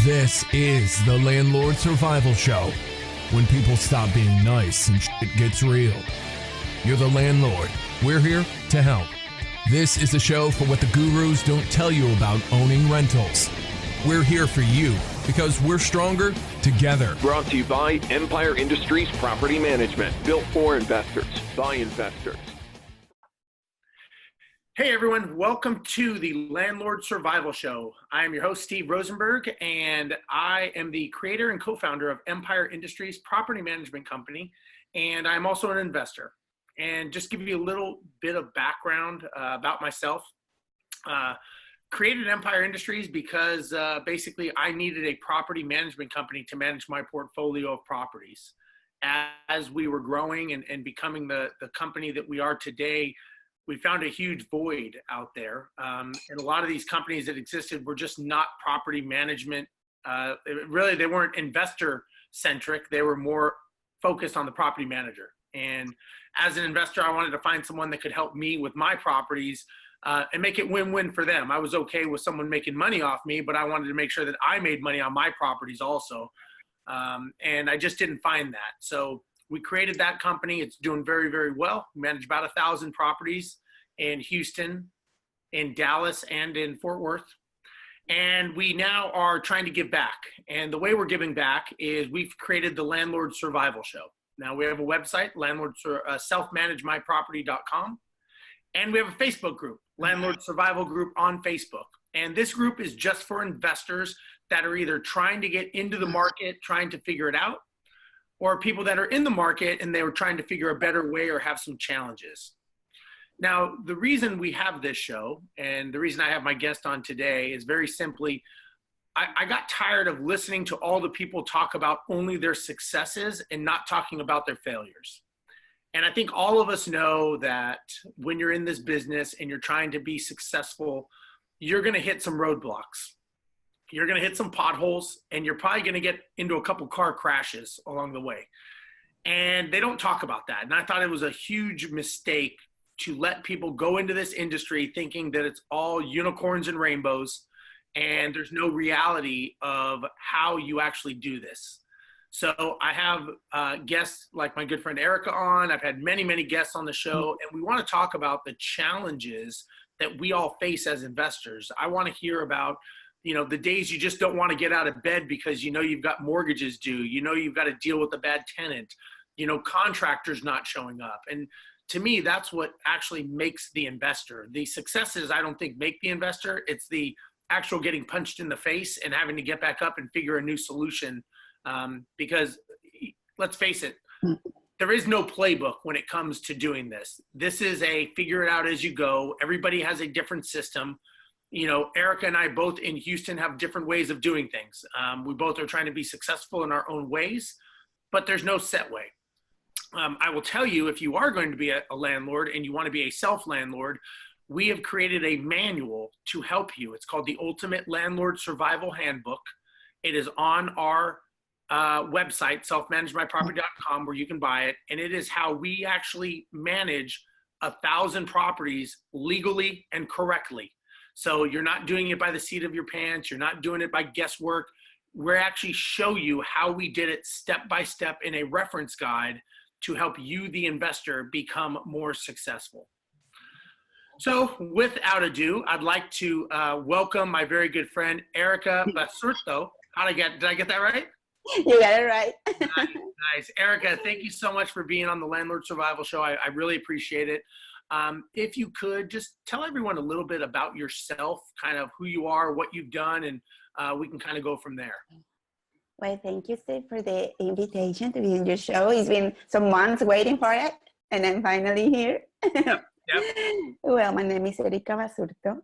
This is the Landlord Survival Show. When people stop being nice and shit gets real. You're the landlord. We're here to help. This is a show for what the gurus don't tell you about owning rentals. We're here for you because we're stronger together. Brought to you by Empire Industries Property Management. Built for investors, by investors. Hey everyone, welcome to the Landlord Survival Show. I am your host, Steve Rozenberg, and I am the creator and co-founder of Empire Industries Property Management Company, and I'm also an investor. And just give you a little bit of background about myself. Created Empire Industries because basically I needed a property management company to manage my portfolio of properties. As we were growing and becoming the company that we are today, we found a huge void out there. And a lot of these companies that existed were just not property management. Really, they weren't investor centric. They were more focused on the property manager. And as an investor, I wanted to find someone that could help me with my properties and make it win-win for them. I was okay with someone making money off me, but I wanted to make sure that I made money on my properties also. And I just didn't find that. So we created that company. It's doing very, very well. We manage about 1,000 properties in Houston, in Dallas, and in Fort Worth. And we now are trying to give back. And the way we're giving back is we've created the Landlord Survival Show. Now we have a website, selfmanagemyproperty.com. And we have a Facebook group, Landlord Survival Group on Facebook. And this group is just for investors that are either trying to get into the market, trying to figure it out, or people that are in the market and they were trying to figure a better way or have some challenges. Now, the reason we have this show and the reason I have my guest on today is very simply, I got tired of listening to all the people talk about only their successes and not talking about their failures. And I think all of us know that when you're in this business and you're trying to be successful, you're going to hit some roadblocks. You're going to hit some potholes, and you're probably going to get into a couple car crashes along the way. And they don't talk about that. And I thought it was a huge mistake to let people go into this industry thinking that it's all unicorns and rainbows, and there's no reality of how you actually do this. So I have guests like my good friend Erika on. I've had many, many guests on the show, and we want to talk about the challenges that we all face as investors. I want to hear about the days you just don't want to get out of bed because you've got mortgages due, you've got to deal with a bad tenant, contractors not showing up. And to me, that's what actually makes the investor. The successes, I don't think, make the investor. It's the actual getting punched in the face and having to get back up and figure a new solution. Because let's face it, there is no playbook when it comes to doing this. This is a figure it out as you go. Everybody has a different system. Erika and I both in Houston have different ways of doing things. We both are trying to be successful in our own ways, but there's no set way. I will tell you, if you are going to be a landlord and you want to be a self-landlord, we have created a manual to help you. It's called the Ultimate Landlord Survival Handbook. It is on our website, selfmanagemyproperty.com, where you can buy it. And it is how we actually manage 1,000 properties legally and correctly. So you're not doing it by the seat of your pants. You're not doing it by guesswork. We're actually show you how we did it step by step in a reference guide to help you, the investor, become more successful. So without ado, I'd like to welcome my very good friend, Erika Basurto. Did I get that right? You got it right. Nice. Erika, thank you so much for being on the Landlord Survival Show. I really appreciate it. If you could just tell everyone a little bit about yourself, kind of who you are, what you've done, and we can kind of go from there. Well, thank you, Steve, for the invitation to be in your show. It's been some months waiting for it, and I'm finally here. Yep. Well, my name is Erika Basurto.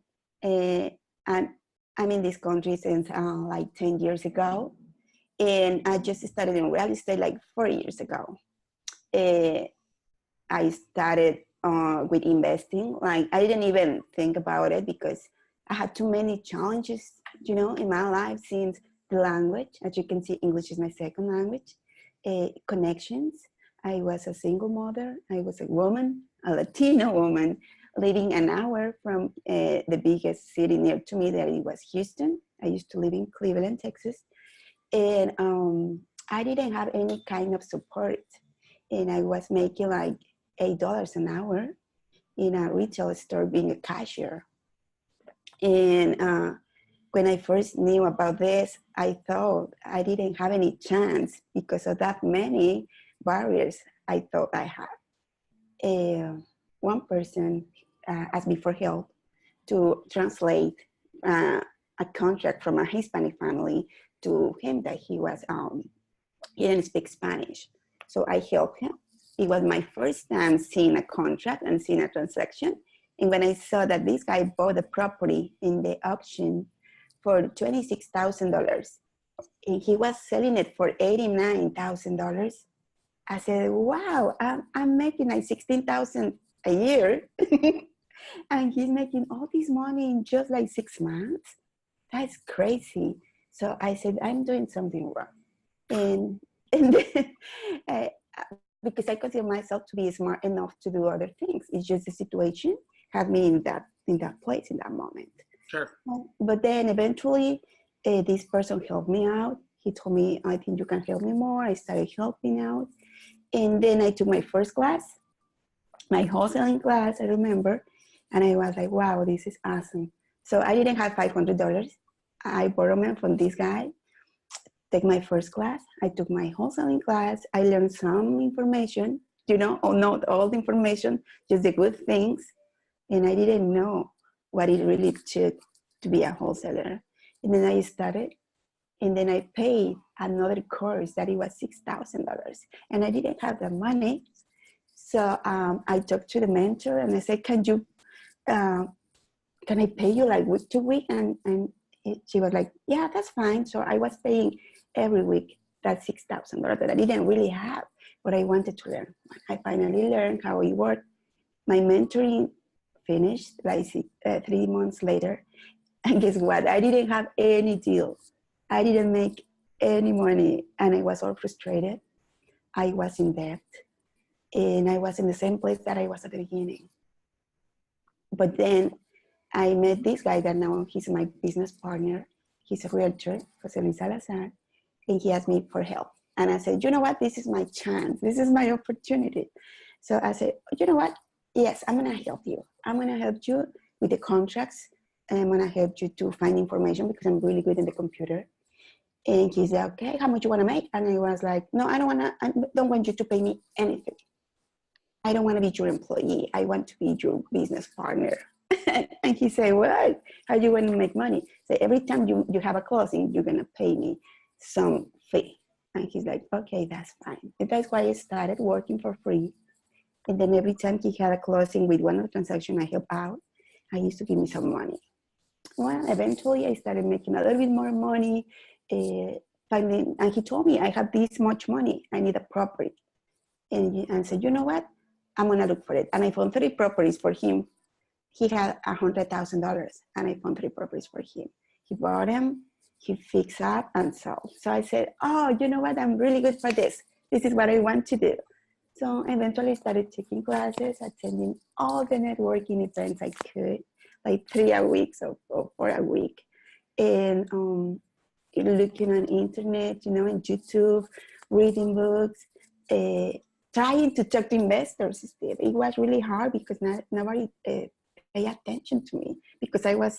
I'm in this country since like 10 years ago, and I just started in real estate like 4 years ago. I started with investing. Like, I didn't even think about it because I had too many challenges, in my life, since the language. As you can see, English is my second language. Connections. I was a single mother. I was a woman, a Latina woman living an hour from the biggest city near to me, that it was Houston. I used to live in Cleveland, Texas. And I didn't have any kind of support. And I was making like $8 an hour in a retail store being a cashier. And when I first knew about this, I thought I didn't have any chance because of that many barriers I thought I had. One person asked me for help to translate a contract from a Hispanic family to him that he didn't speak Spanish. So I helped him. It was my first time seeing a contract and seeing a transaction. And when I saw that this guy bought the property in the auction for $26,000 and he was selling it for $89,000, I said, wow, I'm making like $16,000 a year. And he's making all this money in just like 6 months. That's crazy. So I said, I'm doing something wrong. And then, because I consider myself to be smart enough to do other things. It's just the situation had me in that place in that moment. Sure. But then eventually, this person helped me out. He told me, I think you can help me more. I started helping out. And then I took my first class, my wholesaling class, I remember. And I was like, wow, this is awesome. So I didn't have $500. I borrowed it from this guy. Take my first class. I took my wholesaling class. I learned some information, not all the information, just the good things. And I didn't know what it really took to be a wholesaler. And then I started, and then I paid another course that it was $6,000. And I didn't have the money. So I talked to the mentor and I said, can I pay you like week to week? And she was like, yeah, that's fine. So I was paying every week that $6,000 that I didn't really have, but I wanted to learn. I finally learned how it worked. My mentoring finished like 3 months later. And guess what? I didn't have any deal. I didn't make any money. And I was all frustrated. I was in debt. And I was in the same place that I was at the beginning. But then I met this guy that now he's my business partner. He's a realtor, Jose Luis Salazar. And he asked me for help. And I said, you know what? This is my chance. This is my opportunity. So I said, you know what? Yes, I'm going to help you. I'm going to help you with the contracts. And I'm going to help you to find information because I'm really good in the computer. And he said, okay, how much you want to make? And I was like, no, I don't want you to pay me anything. I don't want to be your employee. I want to be your business partner. And he said, well, how do you want to make money? So every time you have a closing, you're going to pay me some fee. And he's like, okay, that's fine. And that's why I started working for free. And then every time he had a closing with one of the transactions I helped out, I used to give me some money. Well, eventually I started making a little bit more money. And he told me, I have this much money. I need a property. And I said, you know what? I'm going to look for it. And I found 3 properties for him. He had $100,000 and I found 3 properties for him. He bought them, he fixed up and sold. So I said, oh, you know what? I'm really good for this. This is what I want to do. So eventually I started taking classes, attending all the networking events I could, like 3 a week or 4 a week. And looking on internet, and YouTube, reading books, trying to talk to investors still. It was really hard because nobody paid attention to me because I was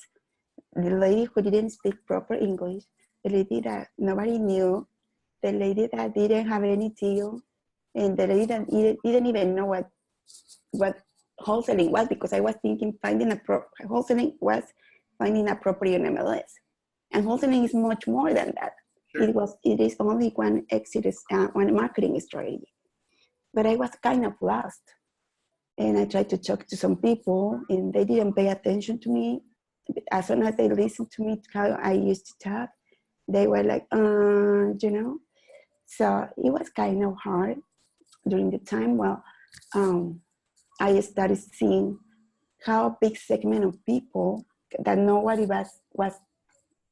the lady who didn't speak proper English, the lady that nobody knew, the lady that didn't have any deal, and the lady that didn't even know what wholesaling was because I was thinking wholesaling was finding a property on MLS. And wholesaling is much more than that. Sure. It is only one one marketing strategy. But I was kind of lost. And I tried to talk to some people and they didn't pay attention to me. As soon as they listened to me, how I used to talk, they were like, So it was kind of hard during the time. Well, I started seeing how big segment of people that nobody was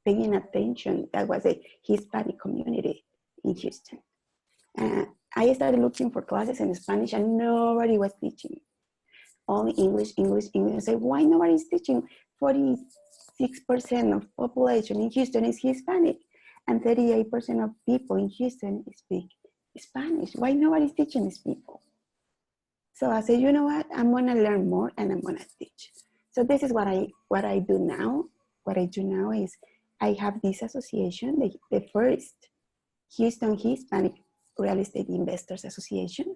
paying attention. That was a Hispanic community in Houston. I started looking for classes in Spanish and nobody was teaching. only English, English, English. I say, why nobody's teaching? 46% of population in Houston is Hispanic, and 38% of people in Houston speak Spanish. Why nobody's teaching these people? So I said, you know what? I'm gonna learn more and I'm gonna teach. So this is what I do now. What I do now is I have this association, the first Houston Hispanic Real Estate Investors Association,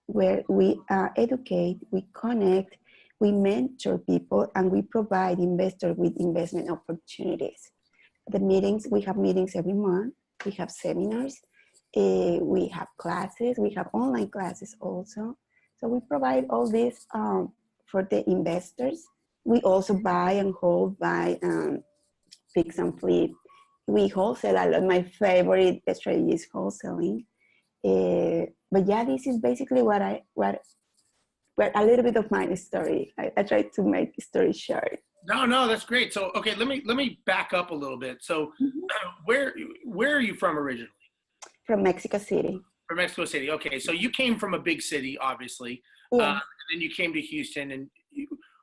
where we educate, we connect, we mentor people, and we provide investors with investment opportunities. The meetings, we have meetings every month. We have seminars, we have classes, we have online classes also. So we provide all this for the investors. We also buy and hold, fix and flip. We wholesale a lot. My favorite strategy is wholesaling. But yeah, this is basically what a little bit of my story. I try to make the story short. No, that's great. So, okay, let me back up a little bit. So, where are you from originally? From Mexico City. From Mexico City. Okay, so you came from a big city, obviously, Yeah. and then you came to Houston. And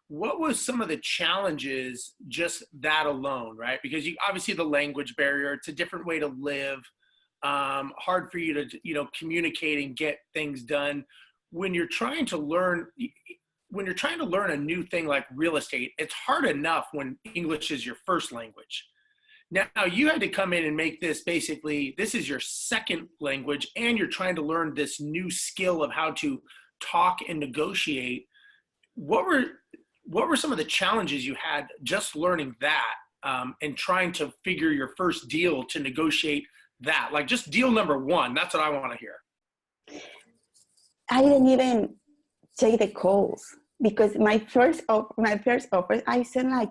what was some of the challenges just that alone, right? Because you obviously the language barrier. It's a different way to live. Hard for you to communicate and get things done. When you're trying to learn a new thing like real estate, it's hard enough when English is your first language. Now you had to come in and make this basically, this is your second language, and you're trying to learn this new skill of how to talk and negotiate. What were some of the challenges you had just learning that and trying to figure your first deal to negotiate that? Like just deal number one, that's what I want to hear. I didn't even take the calls because my first offers, I sent like,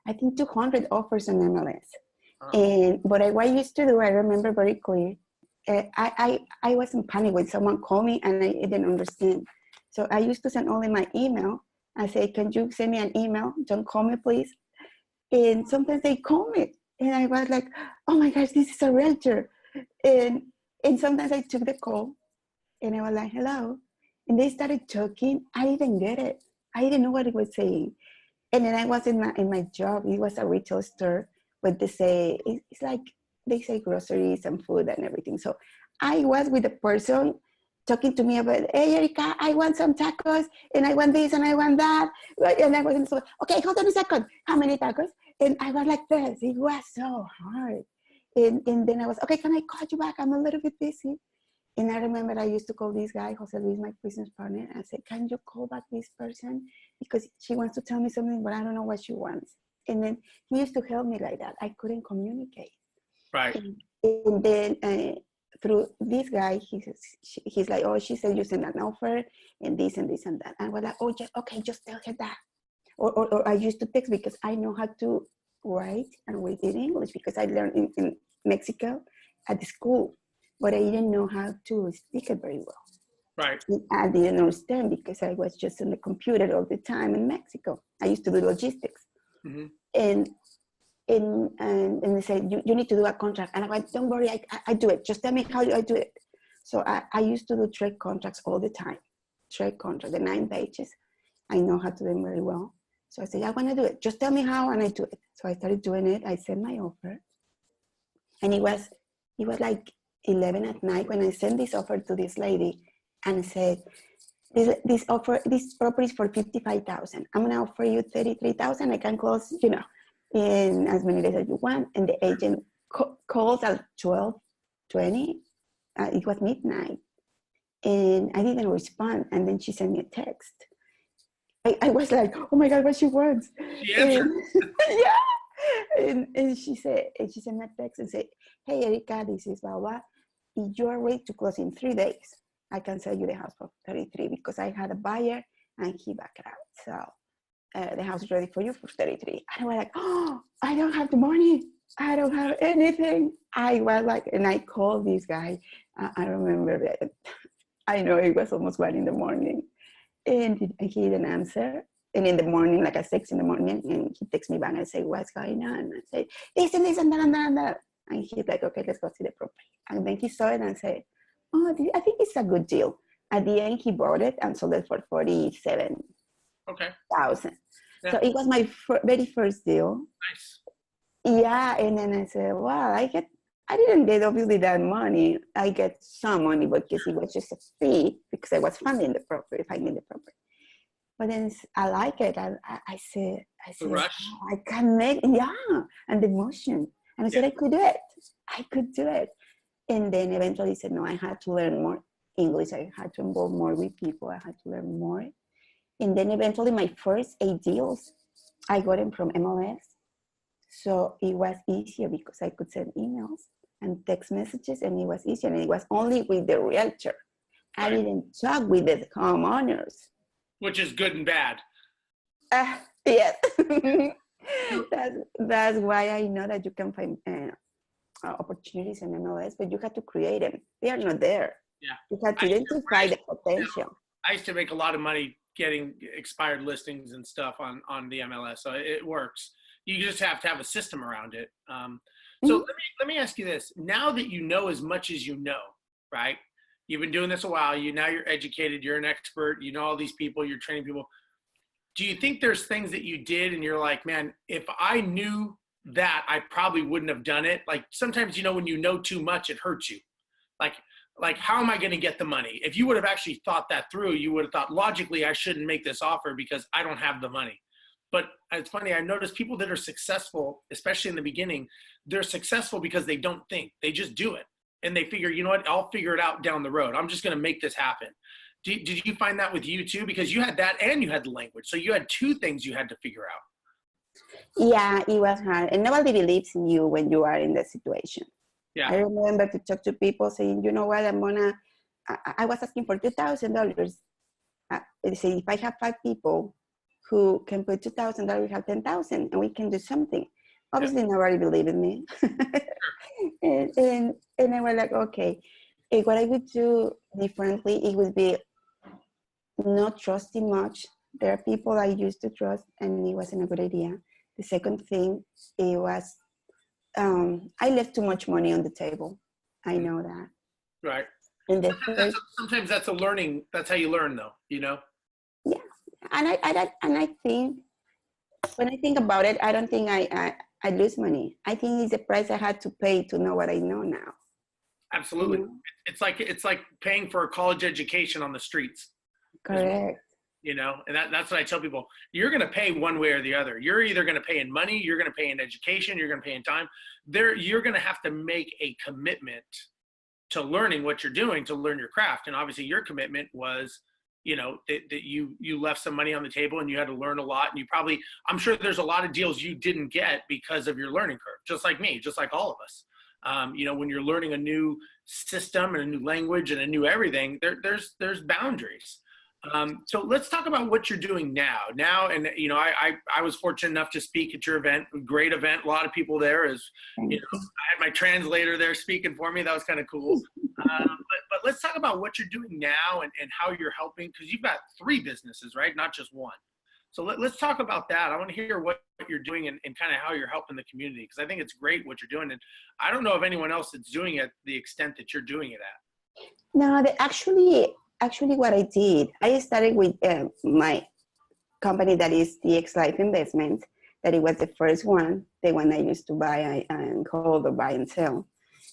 I think 200 offers on MLS. And what I used to do, I remember very clear. I was in panic when someone called me and I didn't understand. So I used to send only my email. I say, can you send me an email? Don't call me, please. And sometimes they call me. And I was like, oh my gosh, this is a realtor. And sometimes I took the call and I was like, hello. And they started talking. I didn't get it. I didn't know what it was saying. And then I was in my job. It was a retail store. But they say, it's like, they say groceries and food and everything. So I was with the person talking to me about, hey, Erika, I want some tacos, and I want this, and I want that. And I was in the store, okay, hold on a second. How many tacos? And I was like this. It was so hard. And then I was, okay, can I call you back? I'm a little bit busy. And I remember I used to call this guy, Jose Luis, my business partner, and I said, can you call back this person? Because she wants to tell me something, but I don't know what she wants. And then he used to help me like that. I couldn't communicate. Right. And then through this guy, he's like, oh, she said you sent an offer and this and this and that. And we're like, oh, okay, just tell her that. Or I used to text because I know how to write and read in English because I learned in Mexico at the school, but I didn't know how to speak it very well. Right. I didn't understand because I was just on the computer all the time in Mexico. I used to do logistics. Mm-hmm. And they said, you need to do a contract. And I went, don't worry, I do it. Just tell me how I do it. So I used to do trade contracts all the time. Trade contract, the 9 pages. I know how to do them very well. So I said, I want to do it. Just tell me how, and I do it. So I started doing it. I sent my offer. And it was like 11 at night when I sent this offer to this lady and said, this property is for $55,000. I'm gonna offer you $33,000. I can close, in as many days as you want. And the agent calls at 12:20. It was midnight, and I didn't respond. And then she sent me a text. I was like, oh my God, what she wants? Yeah. And she sent me a text and said, hey, Erika, this is blah, blah. If you are ready to close in 3 days, I can sell you the house for 33 because I had a buyer and he backed out. So the house is ready for you for 33. And I was like, oh, I don't have the money. I don't have anything. I was like, and I called this guy. I remember that. I know it was almost 1 a.m. And he didn't answer. And in the morning, like at 6 a.m, and he texts me back and say, what's going on? And I say, this and this and that and that and that. And he's like, okay, let's go see the property. And then he saw it and said, oh, I think it's a good deal. At the end, he bought it and sold it for $47,000. Okay. thousand. Yeah. So it was my very first deal. Nice. Yeah, and then I said, well, I didn't get obviously that money. I get some money because it was just a fee because I was finding the property. But then I like it. I said, The rush. oh, I can make, yeah, and the motion. And I said, I could do it. I could do it. And then eventually said, no, I had to learn more English. I had to involve more with people. I had to learn more. And then eventually my first 8 deals, I got them from MLS. So it was easier because I could send emails and text messages, and it was easier. And it was only with the realtor. I didn't talk with the homeowners. Which is good and bad. Yes. That's why I know that you can find opportunities in MLS, but you have to create them. They are not there. Yeah. You have to identify the potential. I used to make a lot of money getting expired listings and stuff on the MLS, so it works. You just have to have a system around it. So let me ask you this: now that you know as much as you know, right? You've been doing this a while. Now you're educated. You're an expert. You know all these people. You're training people. Do you think there's things that you did and you're like, man, if I knew that, I probably wouldn't have done it? Like sometimes, when you know too much, it hurts you. Like how am I going to get the money? If you would have actually thought that through, you would have thought logically, I shouldn't make this offer because I don't have the money. But it's funny, I noticed people that are successful, especially in the beginning, they're successful because they don't think. They just do it. And they figure, you know what, I'll figure it out down the road. I'm just going to make this happen. Did you find that with you too? Because you had that and you had the language. So you had 2 things you had to figure out. Yeah, it was hard. And nobody believes in you when you are in that situation. Yeah. I remember to talk to people saying, you know what, I was asking for $2,000. They say, if I have 5 people who can put $2,000, we have 10,000 and we can do something. Obviously, nobody believed in me. and I was like, okay, what I would do differently, it would be not trusting much. There are people I used to trust and it wasn't a good idea. The second thing, it was, I left too much money on the table. I know that. Right. And sometimes that's a learning. That's how you learn, though. Yeah. And I think when I think about it, I don't think I lose money. I think it's the price I had to pay to know what I know now. Absolutely. It's like paying for a college education on the streets. Correct. And that's what I tell people. You're going to pay one way or the other. You're either going to pay in money, you're going to pay in education, you're going to pay in time. You're going to have to make a commitment to learning what you're doing to learn your craft. And obviously your commitment was, that you left some money on the table and you had to learn a lot. And I'm sure there's a lot of deals you didn't get because of your learning curve, just like me, just like all of us. When you're learning a new system and a new language and a new everything, there's boundaries. So let's talk about what you're doing now. And I was fortunate enough to speak at your event, great event. A lot of people there. I had my translator there speaking for me. That was kind of cool. But let's talk about what you're doing now and how you're helping, because you've got 3 businesses, right? Not just one. So let's talk about that. I want to hear what you're doing and kind of how you're helping the community, because I think it's great what you're doing. And I don't know of anyone else that's doing it the extent that you're doing it at. No, actually what I did, I started with my company that is DX Life Investment, that it was the first one, the one I used to buy and hold or buy and sell.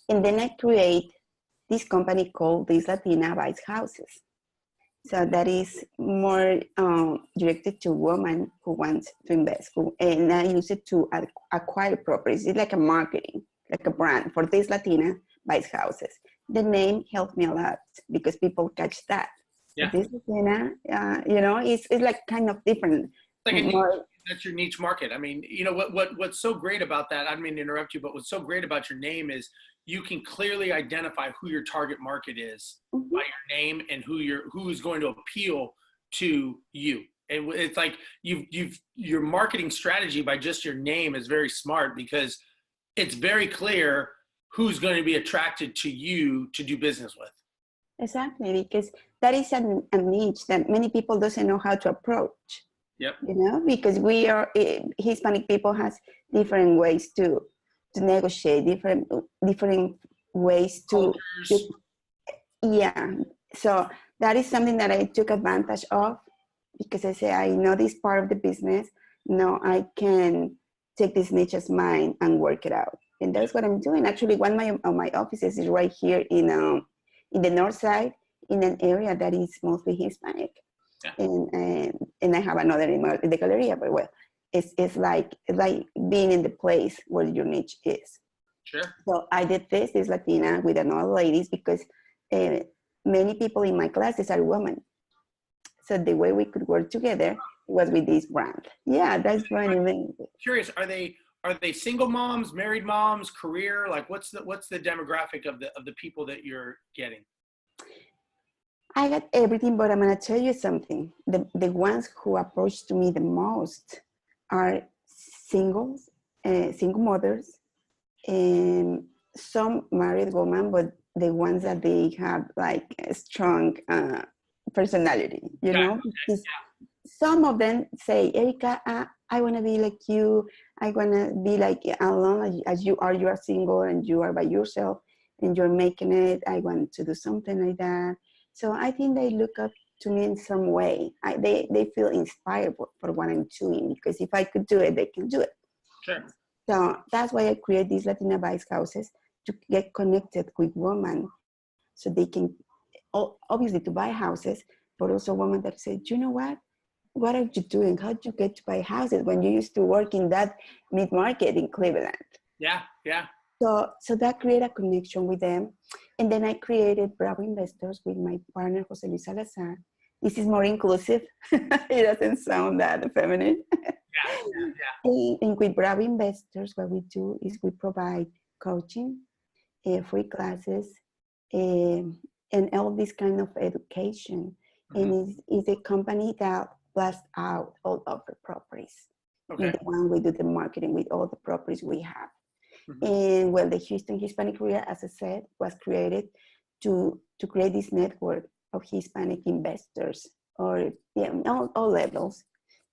And then I create this company called This Latina Buys Houses. So that is more directed to women who want to invest. And I use it to acquire properties. It's like a marketing, like a brand for This Latina Buys Houses. The name helped me a lot because people catch that. Yeah. This Latina, it's like kind of different. That's your niche market. I mean, what's so great about that, I didn't mean to interrupt you, but what's so great about your name is you can clearly identify who your target market is by your name and who is going to appeal to you. And it's like your marketing strategy by just your name is very smart, because it's very clear who's going to be attracted to you to do business with. Exactly, because that is a niche that many people doesn't know how to approach. Yep. Because we are Hispanic people has different ways to negotiate, different ways to Cultures. yeah. So that is something that I took advantage of, because I say, I know this part of the business. No, I can take this niche as mine and work it out. And that's what I'm doing. Actually, one of my offices is right here in the north side, in an area that is mostly Hispanic. Yeah. And I have another in the Galleria, but well, it's like being in the place where your niche is. Sure. So I did this Latina with another ladies because many people in my classes are women. So the way we could work together was with this brand. Yeah, that's funny. Curious, are they single moms, married moms, career? Like what's the demographic of the people that you're getting? I got everything, but I'm gonna tell you something. The ones who approach to me the most are singles, single mothers, and some married women, but the ones that they have like a strong personality, you know? Because some of them say, Erika, I wanna be like you. I wanna be like alone as you are. You are single and you are by yourself and you're making it. I want to do something like that. So I think they look up to me in some way. They feel inspired for what I'm doing, because if I could do it, they can do it. Sure. So that's why I create these Latina Vice houses, to get connected with women so they can, obviously to buy houses, but also women that say, you know what are you doing? How did you get to buy houses when you used to work in that mid-market in Cleveland? Yeah. So that created a connection with them. And then I created Bravo Investors with my partner, Jose Luis Salazar. This is more inclusive. It doesn't sound that feminine. Yeah. And with Bravo Investors, what we do is we provide coaching, free classes, and all this kind of education. Mm-hmm. And it's a company that blasts out all of the properties. Okay. And the one we do the marketing with all the properties we have. Mm-hmm. And well, the Houston Hispanic REIA, as I said, was created to create this network of Hispanic investors, or all levels.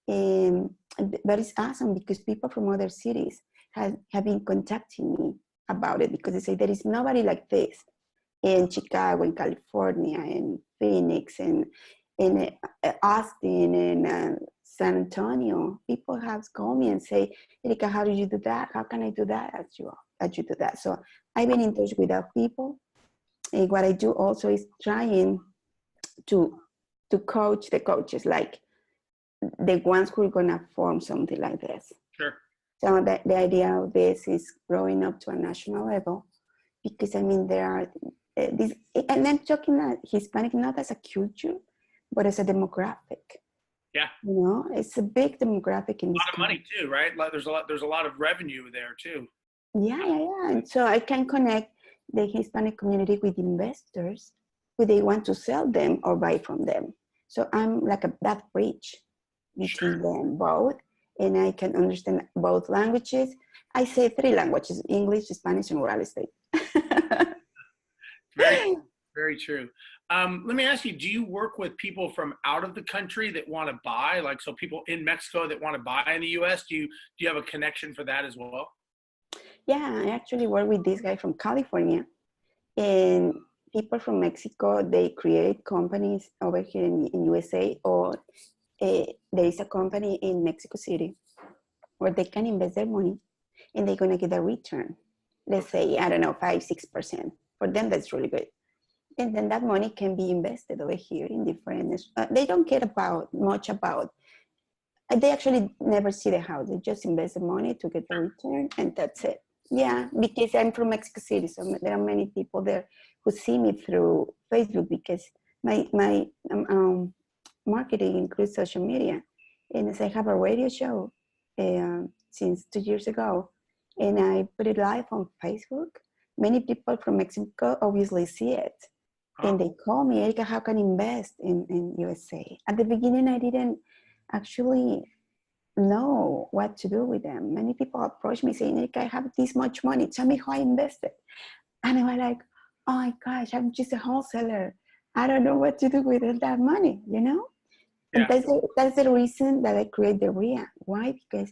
But it's awesome because people from other cities have been contacting me about it, because they say there is nobody like this in Chicago, in California, in Phoenix, and in Austin, and San Antonio. People have called me and say, Erika, how do you do that? How can I do that as you do that? So I've been in touch with our people. And what I do also is trying to coach the coaches, like the ones who are gonna form something like this. Sure. So the idea of this is growing up to a national level, because I mean, there are these, and I'm talking Hispanic not as a culture, but as a demographic. Yeah. You know, it's a big demographic in this a lot of money too, right? There's a lot of revenue there too. Yeah. And so I can connect the Hispanic community with investors who they want to sell them or buy from them. So I'm like that bridge between them both, and I can understand both languages. I say 3 languages: English, Spanish, and real estate. Very, very true. Let me ask you, do you work with people from out of the country that want to buy? Like, so people in Mexico that want to buy in the US, do you have a connection for that as well? Yeah, I actually work with this guy from California, and people from Mexico, they create companies over here in USA, or there is a company in Mexico City where they can invest their money and they're going to get a return. Let's say, I don't know, 5-6%. For them, that's really good. And then that money can be invested over here in different, they don't care much about, they actually never see the house. They just invest the money to get the return, and that's it. Yeah, because I'm from Mexico City, so there are many people there who see me through Facebook, because my marketing includes social media. And as I have a radio show since 2 years ago, and I put it live on Facebook, many people from Mexico obviously see it. And they call me, Erika, how can I invest in USA? At the beginning, I didn't actually know what to do with them. Many people approach me saying, Erika, I have this much money. Tell me how I invested. And I was like, oh my gosh, I'm just a wholesaler. I don't know what to do with all that money, you know? Yeah. And that's the reason that I create the REIA. Why? Because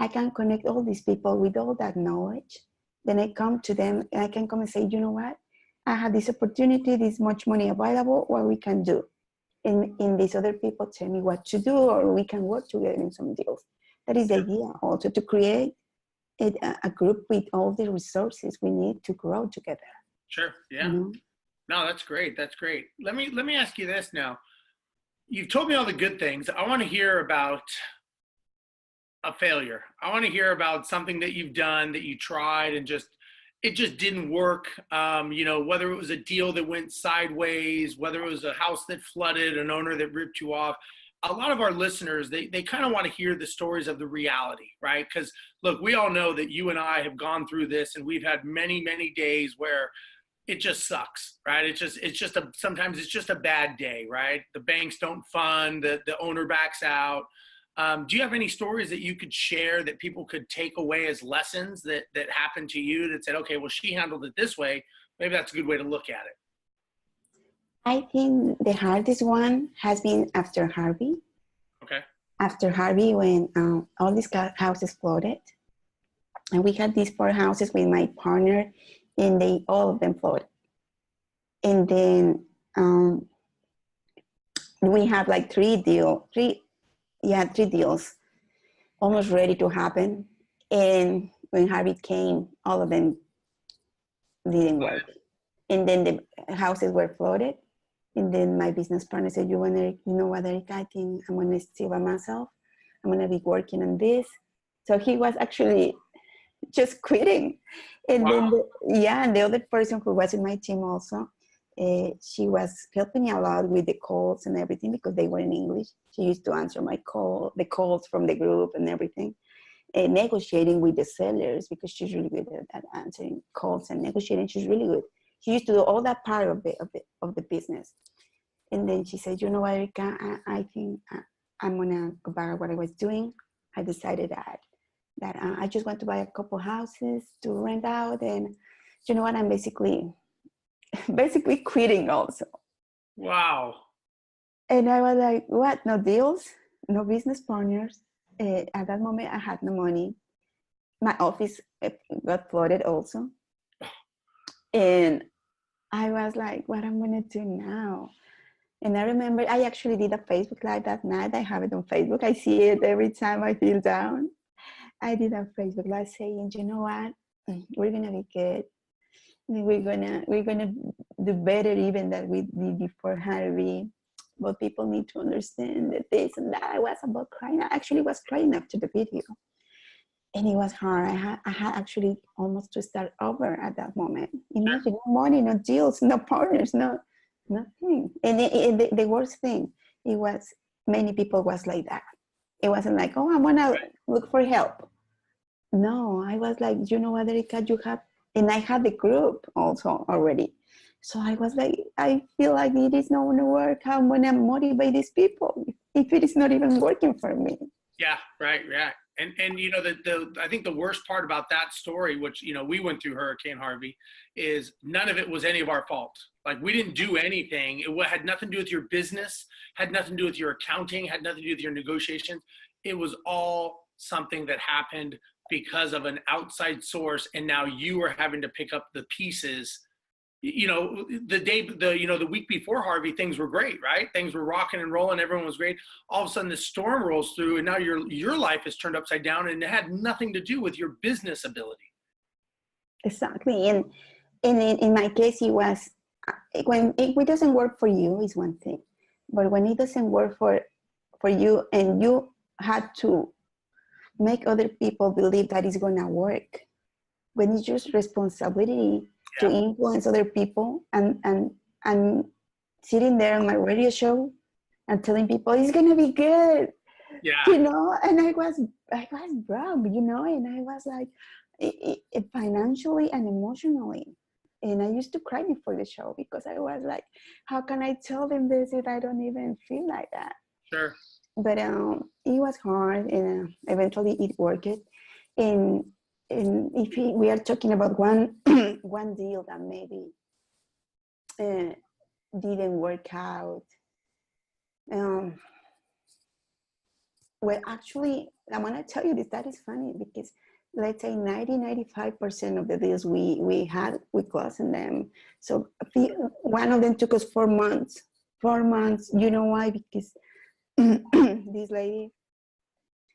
I can connect all these people with all that knowledge. Then I come to them and I can come and say, you know what? I have this opportunity, this much money available, what we can do. and these other people tell me what to do, or we can work together in some deals. That is the idea, also to create a group with all the resources we need to grow together. Sure. Yeah. You know? No, that's great. That's great. Let me ask you this now. You've told me all the good things. I want to hear about a failure. I want to hear about something that you've done, that you tried and it just didn't work. You know, whether it was a deal that went sideways, whether it was a house that flooded, an owner that ripped you off. A lot of our listeners, they kind of want to hear the stories of the reality, right? Because look, we all know that you and I have gone through this, and we've had many, many days where it just sucks, right? Sometimes it's just a bad day, right? The banks don't fund, the owner backs out. Do you have any stories that you could share that people could take away as lessons that happened to you that said, okay, well, she handled it this way. Maybe that's a good way to look at it. I think the hardest one has been after Harvey. Okay. After Harvey, when all these houses flooded, and we had these 4 houses with my partner, and all of them flooded. And then we had like 3 deals almost ready to happen. And when Harvey came, all of them didn't work. And then the houses were flooded. And then my business partner said, you know what, Erika, I think I'm going to stay by myself. I'm going to be working on this. So he was actually just quitting. And wow. Then the other person who was in my team also, she was helping me a lot with the calls and everything because they were in English. She used to answer the calls from the group and everything. And negotiating with the sellers, because she's really good at answering calls and negotiating. She's really good. She used to do all that part of the business. And then she said, you know what, Erika, I think I'm gonna go back what I was doing. I decided that I just want to buy a couple houses to rent out, and you know what, I'm basically quitting also. Wow. And I was like, what? No deals, no business partners. At that moment, I had no money. My office got flooded also. And I was like, what am I going to do now? And I remember I actually did a Facebook Live that night. I have it on Facebook. I see it every time I feel down. I did a Facebook Live saying, you know what? We're going to be good. We're gonna do better even than we did before Harvey. But people need to understand that this and that. I was about crying. I actually was crying after the video. And it was hard. I had actually almost to start over at that moment. Imagine, no money, no deals, no partners, nothing. And the worst thing, it was many people was like that. It wasn't like, oh, I'm gonna look for help. No, I was like, you know what, Erika, you have, and I had the group also already. So I was like, I feel like it is not gonna work. How I'm gonna motivate these people if it is not even working for me? Yeah, right. And you know, I think the worst part about that story, which, you know, we went through Hurricane Harvey, is none of it was any of our fault. Like, we didn't do anything. It had nothing to do with your business, had nothing to do with your accounting, had nothing to do with your negotiations. It was all something that happened because of an outside source. And now you are having to pick up the pieces. You know, the week before Harvey, things were great, right? Things were rocking and rolling. Everyone was great. All of a sudden the storm rolls through, and now your life is turned upside down, and it had nothing to do with your business ability. Exactly. And in my case, it was, when it doesn't work for you is one thing, but when it doesn't work for you, and you had to make other people believe that it's gonna work, when it's just responsibility to influence other people, and sitting there on my radio show and telling people it's gonna be good, you know, and I was broke, you know, and I was like, it financially and emotionally, and I used to cry before the show because I was like, how can I tell them this if I don't even feel like that? Sure. But it was hard, and eventually it worked. And if we are talking about one one deal that maybe didn't work out, well, actually, I'm gonna tell you this. That is funny because let's say 95% of the deals we had, we closed in them. So one of them took us 4 months 4 months. You know why? Because this lady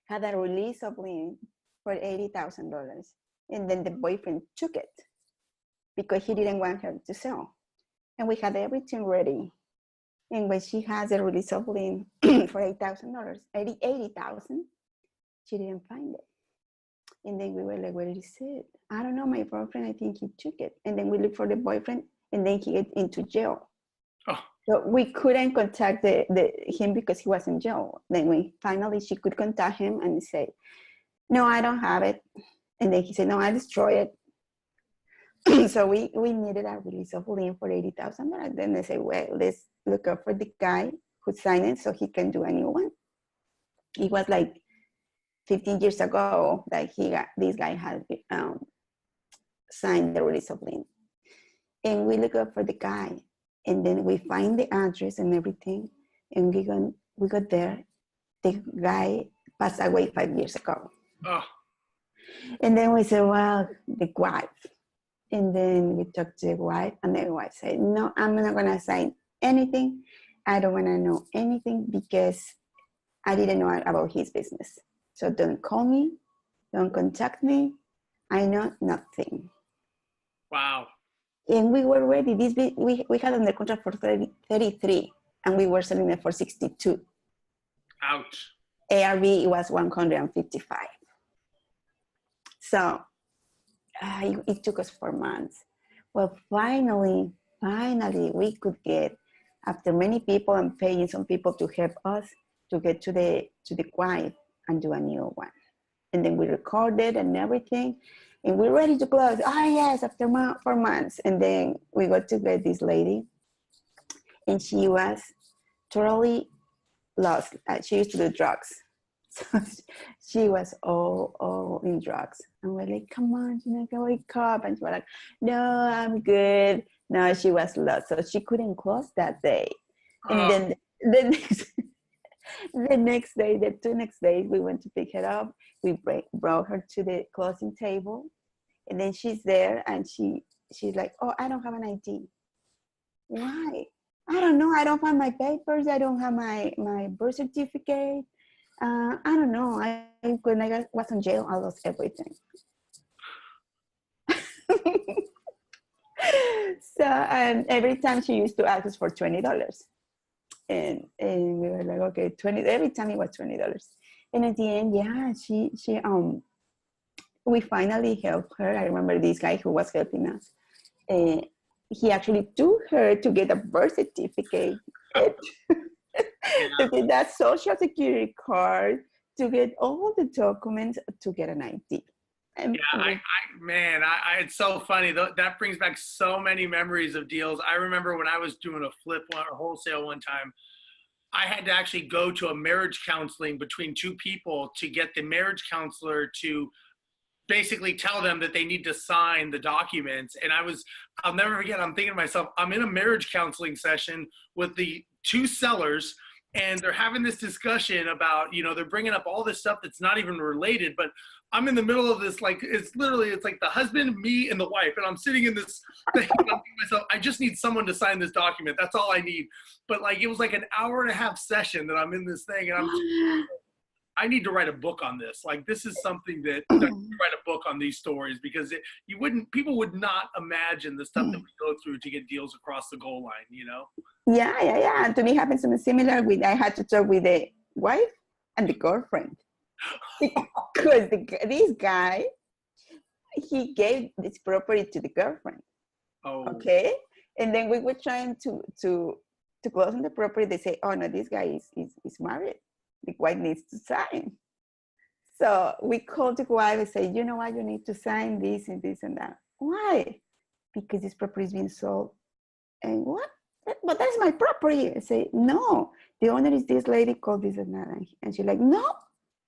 had a release of lien for $80,000. And then the boyfriend took it because he didn't want her to sell. And we had everything ready. And when she has a release of lien for $8,000, 80,000, she didn't find it. And then we were like, where is it? I don't know, my boyfriend, I think he took it. And then we looked for the boyfriend, and then he get into jail. Oh. So we couldn't contact him because he was in jail. Then she could contact him and say, no, I don't have it. And then he said, no, I destroy it. So we needed a release of lien for $80,000. Then they say, well, let's look up for the guy who signed it so he can do a new one. It was like 15 years ago that this guy had signed the release of lien. And we look up for the guy, and then we find the address and everything, and we got there. The guy passed away 5 years ago. Oh. And then we said, well, the wife. And then we talked to the wife, and the wife said, no, I'm not gonna sign anything. I don't wanna know anything because I didn't know about his business. So don't call me, don't contact me. I know nothing. Wow. And we were ready. We had under contract for 33, and we were selling it for 62. Ouch. ARV was 155. So it took us 4 months. Well, finally, we could get, after many people and paying some people to help us to get to the wife and do a new one. And then we recorded and everything, and we're ready to close. Oh yes, after 4 months. And then we got to get this lady, and she was totally lost. She used to do drugs. So she was all in drugs. And we're like, come on, Janeka, wake up. And she was like, no, I'm good. No, she was lost. So she couldn't close that day. And then the next day, the 2 next days, we went to pick her up. We brought her to the closing table. And then she's there, and she's like, oh, I don't have an ID. Why? I don't know. I don't have my papers. I don't have my birth certificate. I don't know. When I was in jail, I lost everything. So every time she used to ask us for $20. And we were like, okay, 20. Every time it was $20. And at the end, yeah, she we finally helped her. I remember this guy who was helping us. He actually took her to get a birth certificate, to get that social security card, to get all the documents, to get an ID. And it's so funny. That brings back so many memories of deals. I remember when I was doing a flip or wholesale one time, I had to actually go to a marriage counseling between two people to get the marriage counselor to basically tell them that they need to sign the documents. And I'll never forget, I'm thinking to myself, I'm in a marriage counseling session with the two sellers, and they're having this discussion about, they're bringing up all this stuff that's not even related, but I'm in the middle of this, like, it's like the husband, me, and the wife, and I'm sitting in this thing, and I'm thinking to myself, I just need someone to sign this document. That's all I need. But like, it was like an hour and a half session that I'm in this thing, and I need to write a book on this. Like, this is something that I need to write a book on these stories, because people would not imagine the stuff that we go through to get deals across the goal line, Yeah. And to me, happens something similar. I had to talk with the wife and the girlfriend. Because this guy, he gave this property to the girlfriend. Oh. Okay. And then we were trying to close on the property. They say, oh no, this guy is married. The wife needs to sign. So we called the wife and say, you know what, you need to sign this and this and that. Why? Because this property is being sold. And what? But that's my property. I say, no, the owner is this lady called this and that. And she's like, no,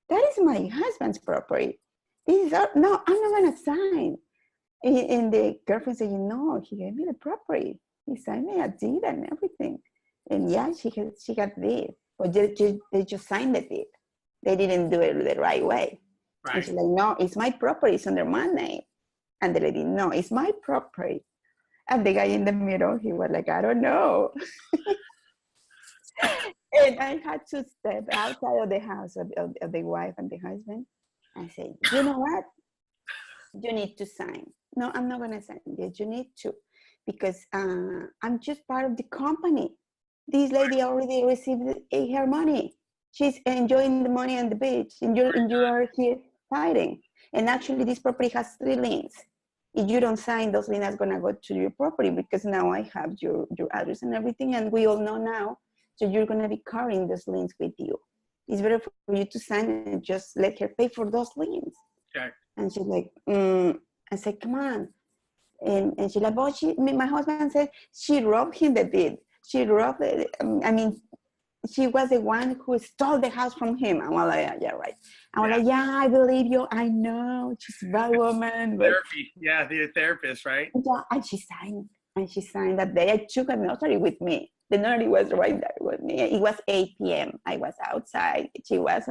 that is my husband's property. This is no, I'm not gonna sign. And the girlfriend said, no, he gave me the property. He signed me a deed and everything. And yeah, she got the deed. But they just signed the deed. They didn't do it the right way. Right. And she's like, no, it's my property. It's under my name. And the lady, no, it's my property. And the guy in the middle, he was like, I don't know. And I had to step outside of the house of the wife and the husband. I said, you know what? You need to sign. No, I'm not going to sign this. You need to, because I'm just part of the company. This lady already received her money. She's enjoying the money on the beach, and you are here fighting. And actually, this property has 3 liens. If you don't sign, those liens are going to go to your property, because now I have your address and everything, and we all know now. So you're going to be carrying those liens with you. It's better for you to sign and just let her pay for those liens. Okay. And she's like, I said, come on. And she's like, oh, my husband said she robbed him the deed. She robbed it. I mean, she was the one who stole the house from him. And I'm like, yeah, right. I'm like, yeah, I believe you. I know she's a bad woman. But Therapy. Yeah, the therapist, right? yeah, and she signed. And she signed that day. I took a notary with me. The notary was right there with me. It was 8 p.m. I was outside. She was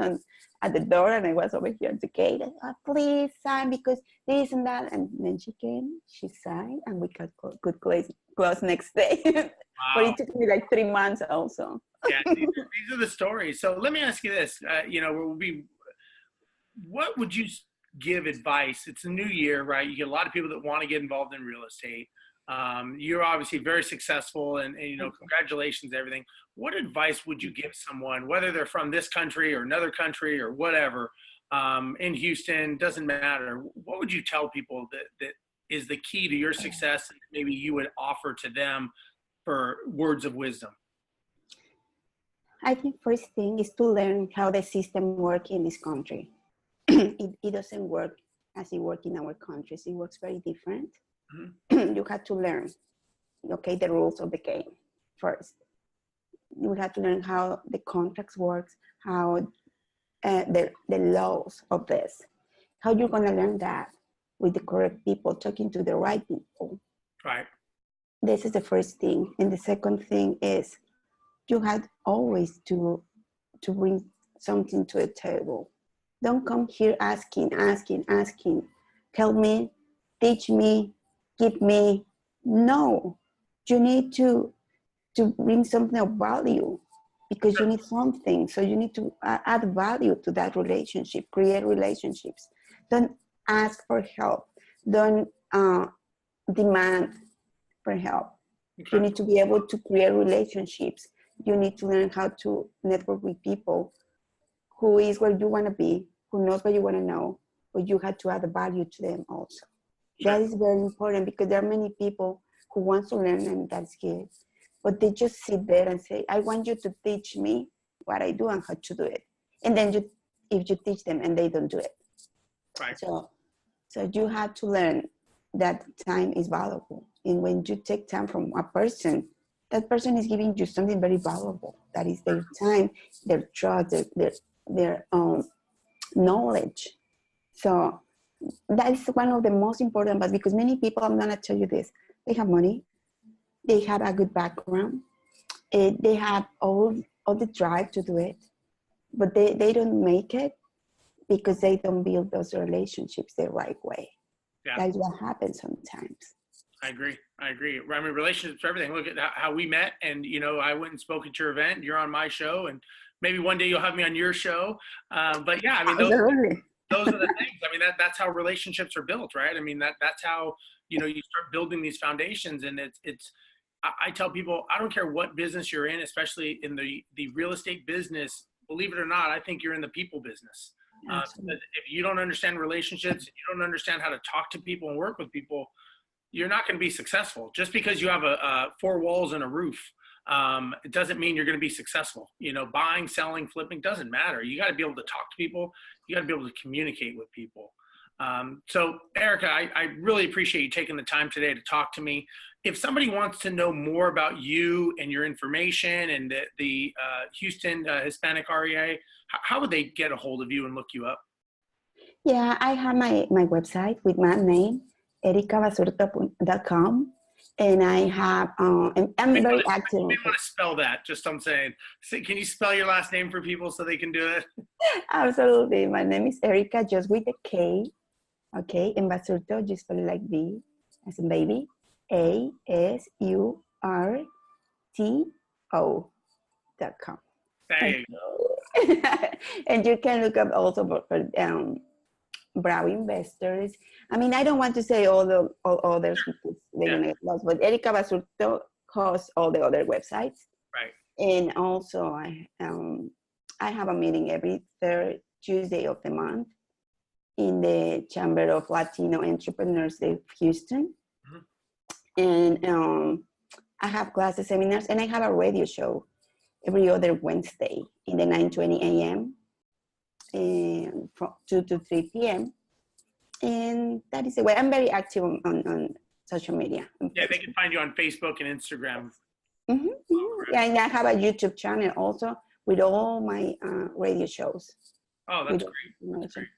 at the door, and I was over here at the gate. I said, oh, please sign, because this and that. And then she came, she signed, and we could close next day. Wow. But it took me like 3 months also. Yeah, these are the stories. So let me ask you this. What would you give advice? It's a new year, right? You get a lot of people that want to get involved in real estate. You're obviously very successful, and congratulations, everything. What advice would you give someone, whether they're from this country or another country or whatever, in Houston, doesn't matter. What would you tell people that is the key to your success, and maybe you would offer to them for words of wisdom? I think first thing is to learn how the system works in this country. It doesn't work as it works in our countries. It works very different. Mm-hmm. You have to learn, the rules of the game first. You have to learn how the contracts work, how the laws of this, how you're going to learn that with the correct people, talking to the right people. Right. This is the first thing. And the second thing is you have always to bring something to the table. Don't come here asking. Help me, teach me, give me. No, you need to bring something of value, because you need something. So you need to add value to that relationship, create relationships. Don't ask for help. Don't demand for help. Okay. You need to be able to create relationships. You need to learn how to network with people who is where you want to be, who knows what you want to know, but you have to add value to them also. Sure. That is very important, because there are many people who want to learn, and that's good. But they just sit there and say, I want you to teach me what I do and how to do it. And then if you teach them and they don't do it. Right. So you have to learn that time is valuable. And when you take time from a person, that person is giving you something very valuable. That is their time, their trust, their knowledge. So that is one of the most important, but because many people, I'm going to tell you this, they have money, they have a good background, they have all the drive to do it, but they don't make it because they don't build those relationships the right way. Yeah. That's what happens sometimes. I agree. I mean, relationships are everything. Look at how we met, and I went and spoke at your event. You're on my show, and maybe one day you'll have me on your show. But yeah, I mean, those are the things. I mean, that's how relationships are built, right? I mean, that's how you start building these foundations. And it's. I tell people, I don't care what business you're in, especially in the real estate business. Believe it or not, I think you're in the people business. If you don't understand relationships, if you don't understand how to talk to people and work with people, you're not going to be successful. Just because you have a 4 walls and a roof, it doesn't mean you're going to be successful. Buying, selling, flipping doesn't matter. You got to be able to talk to people. You got to be able to communicate with people. So Erika, I really appreciate you taking the time today to talk to me. If somebody wants to know more about you and your information and the Houston Hispanic REA, how would they get a hold of you and look you up? Yeah, I have my website with my name, erikabasurto.com. And I have, I'm very active. You may want to spell that, just I'm saying. Can you spell your last name for people so they can do it? Absolutely. My name is Erika, just with a K. Okay, and Basurto, just spell it like B, as in baby. Asurto. com. There you go. And you can look up also for brow investors. I mean, I don't want to say all others because they're gonna get lost, but Erika Basurto hosts all the other websites. Right. And also, I have a meeting every third Tuesday of the month in the Chamber of Latino Entrepreneurs of Houston. And I have classes, seminars, and I have a radio show every other Wednesday in the 9:20 a.m. and from 2 to 3 p.m. And that is the way. I'm very active on social media. Yeah, they can find you on Facebook and Instagram. Yeah, and I have a YouTube channel also with all my radio shows. Oh, that's great. That's great.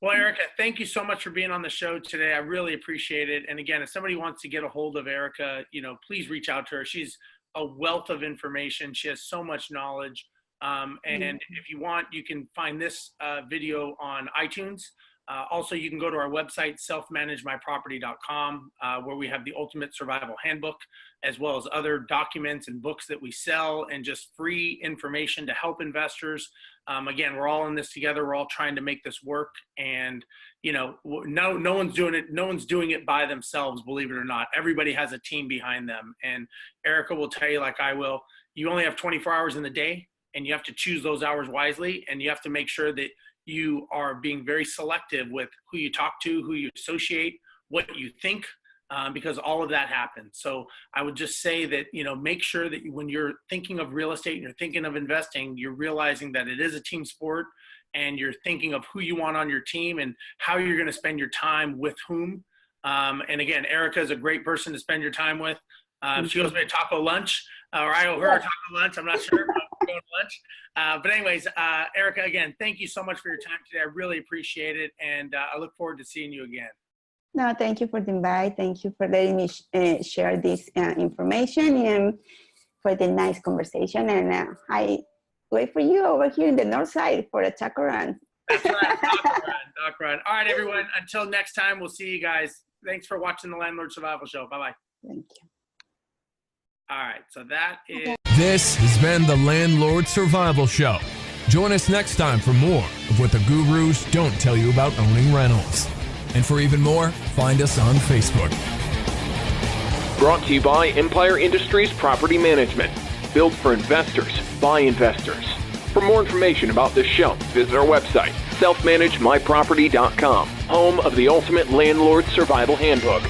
Well, Erika, thank you so much for being on the show today. I really appreciate it. And again, if somebody wants to get a hold of Erika, please reach out to her. She's a wealth of information. She has so much knowledge. And if you want, you can find this video on iTunes. Also, you can go to our website, selfmanagemyproperty.com, where we have the Ultimate Survival Handbook, as well as other documents and books that we sell and just free information to help investors. Again, we're all in this together. We're all trying to make this work. And, no one's doing it. No one's doing it by themselves, believe it or not. Everybody has a team behind them. And Erika will tell you, like I will, you only have 24 hours in the day, and you have to choose those hours wisely. And you have to make sure that you are being very selective with who you talk to, who you associate, what you think, because all of that happens. So I would just say that, make sure that when you're thinking of real estate and you're thinking of investing, you're realizing that it is a team sport, and you're thinking of who you want on your team and how you're going to spend your time with whom. And again, Erika is a great person to spend your time with. She owes me a taco lunch, or I owe her a taco lunch. I'm not sure. We're going to lunch. But anyways, Erika, again, thank you so much for your time today. I really appreciate it. And I look forward to seeing you again. No, thank you for the invite. Thank you for letting me share this information and for the nice conversation. And I wait for you over here in the north side for a taco run. That's right, taco run. All right, everyone. Until next time, we'll see you guys. Thanks for watching the Landlord Survival Show. Bye-bye. Thank you. All right, so that is... This has been the Landlord Survival Show. Join us next time for more of what the gurus don't tell you about owning rentals. And for even more, find us on Facebook. Brought to you by Empire Industries Property Management. Built for investors, by investors. For more information about this show, visit our website, selfmanagemyproperty.com, home of the Ultimate Landlord Survival Handbook.